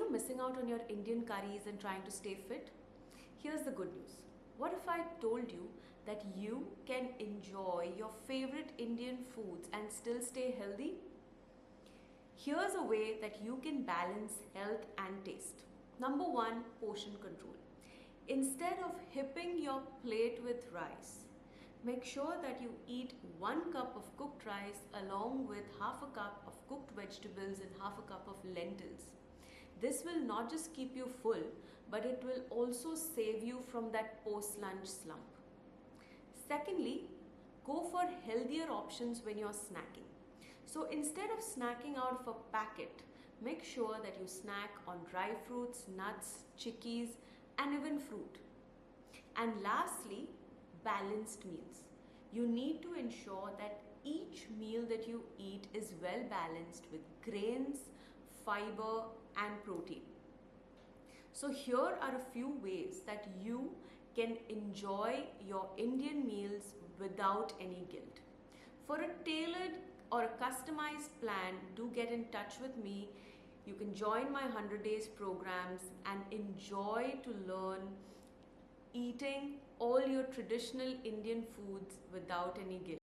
you missing out on your Indian curries and trying to stay fit? Here's the good news. What if I told you that you can enjoy your favorite Indian foods and still stay healthy? Here's a way that you can balance health and taste. Number one, portion control. Instead of hipping your plate with rice, make sure that you eat 1 cup of cooked rice along with half a cup of cooked vegetables and half a cup of lentils. This will not just keep you full, but it will also save you from that post-lunch slump. Secondly, go for healthier options when you're snacking. So instead of snacking out of a packet, make sure that you snack on dry fruits, nuts, chickies, and even fruit. And lastly, balanced meals. You need to ensure that each meal that you eat is well balanced with grains, fiber, and protein. So here are a few ways that you can enjoy your Indian meals without any guilt. For a tailored or a customized plan, do get in touch with me. You can join my 100 days programs and enjoy to learn eating all your traditional Indian foods without any guilt.